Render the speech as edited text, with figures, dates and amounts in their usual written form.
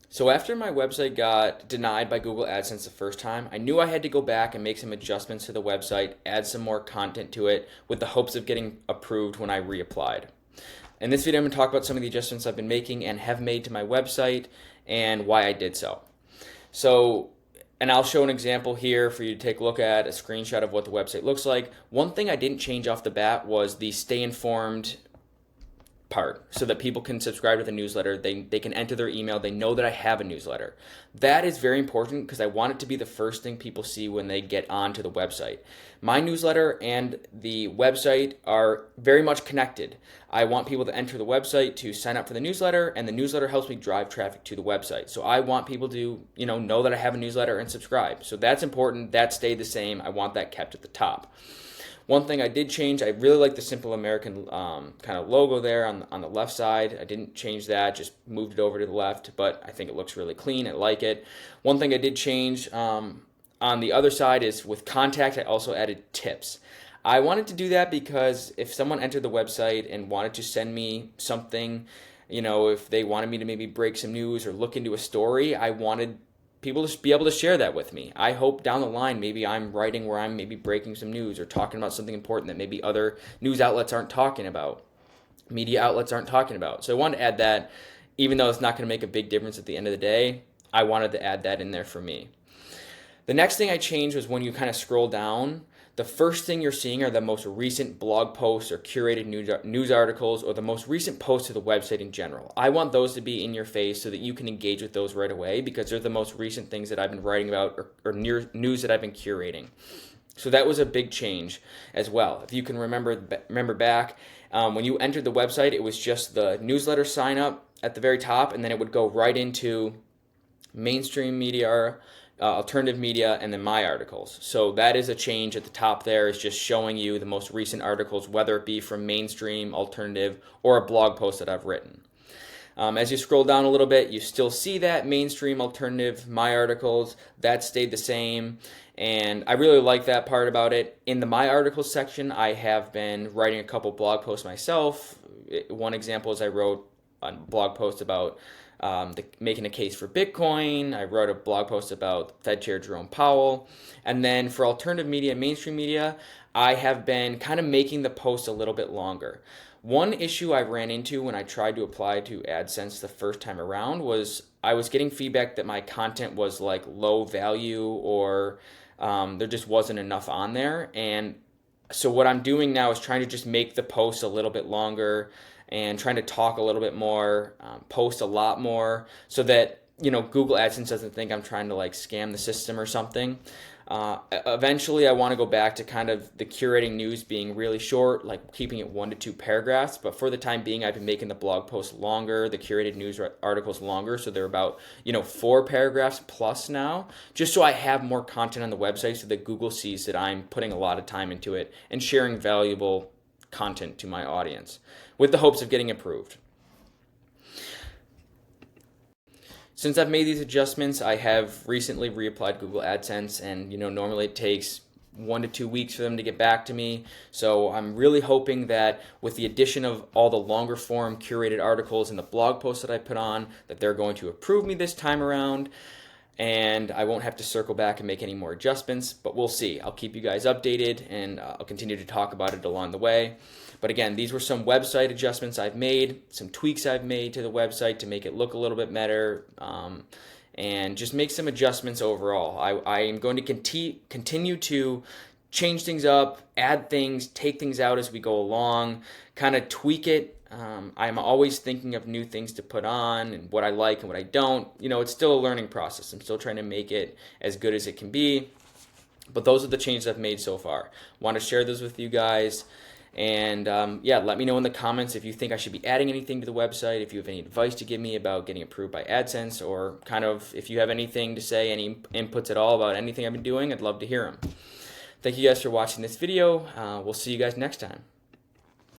So after my website got denied by Google AdSense the first time, I knew I had to go back and make some adjustments to the website, add some more content to it with the hopes of getting approved when I reapplied. In this video, I'm going to talk about some of the adjustments I've been making and have made to my website and why I did so. And I'll show an example here for you to take a look at, a screenshot of what the website looks like. One thing I didn't change off the bat was the stay informed part so that people can subscribe to the newsletter. They can enter their email. They know that I have a newsletter. That is very important because I want it to be the first thing people see when they get onto the website. My newsletter and the website are very much connected. I want people to enter the website to sign up for the newsletter, and the newsletter helps me drive traffic to the website. So I want people to, know that I have a newsletter and subscribe. So that's important. That stayed the same. I want that kept at the top. One thing I did change, I really like the Simple American kind of logo there on the left side. I didn't change that, just moved it over to the left, but I think it looks really clean. I like it. One thing I did change on the other side is with contact, I also added tips. I wanted to do that because if someone entered the website and wanted to send me something, if they wanted me to maybe break some news or look into a story, I wanted people to be able to share that with me. I hope down the line maybe I'm writing where I'm maybe breaking some news or talking about something important that maybe other news outlets aren't talking about, media outlets aren't talking about. So I wanted to add that, even though it's not going to make a big difference at the end of the day. I wanted to add that in there for me. The next thing I changed was when you kind of scroll down, the first thing you're seeing are the most recent blog posts or curated news articles or the most recent posts to the website in general. I want those to be in your face so that you can engage with those right away because they're the most recent things that I've been writing about or news that I've been curating. So that was a big change as well. If you can remember back, when you entered the website, it was just the newsletter sign up at the very top, and then it would go right into mainstream media, alternative media, and then my articles. So that is a change at the top there, is just showing you the most recent articles, whether it be from mainstream, alternative, or a blog post that I've written. As you scroll down a little bit, you still see that mainstream, alternative, my articles. That stayed the same, and I really like that part about it. In the my articles section, I have been writing a couple blog posts myself. One example is I wrote a blog post about making a case for Bitcoin. I wrote a blog post about Fed Chair Jerome Powell. And then for alternative media and mainstream media, I have been kind of making the post a little bit longer. One issue I ran into when I tried to apply to AdSense the first time around was I was getting feedback that my content was like low value or there just wasn't enough on there. And so what I'm doing now is trying to just make the post a little bit longer and trying to talk a little bit more, post a lot more so that, Google AdSense doesn't think I'm trying to like scam the system or something. Eventually, I want to go back to kind of the curating news being really short, like keeping it 1 to 2 paragraphs. But for the time being, I've been making the blog posts longer, the curated news articles longer. So they're about, 4 paragraphs plus now, just so I have more content on the website so that Google sees that I'm putting a lot of time into it and sharing valuable content to my audience with the hopes of getting approved. Since I've made these adjustments, I have recently reapplied Google AdSense, and normally it takes 1 to 2 weeks for them to get back to me. So I'm really hoping that with the addition of all the longer form curated articles and the blog posts that I put on, that they're going to approve me this time around, and I won't have to circle back and make any more adjustments, but we'll see. I'll keep you guys updated, and I'll continue to talk about it along the way. But again, these were some website adjustments I've made, some tweaks I've made to the website to make it look a little bit better, and just make some adjustments overall. I am going to continue to change things up, add things, take things out as we go along, kind of tweak it. I'm always thinking of new things to put on and what I like and what I don't. It's still a learning process. I'm still trying to make it as good as it can be. But those are the changes I've made so far. Want to share those with you guys. And let me know in the comments if you think I should be adding anything to the website, if you have any advice to give me about getting approved by AdSense, or kind of if you have anything to say, any inputs at all about anything I've been doing, I'd love to hear them. Thank you guys for watching this video. We'll see you guys next time.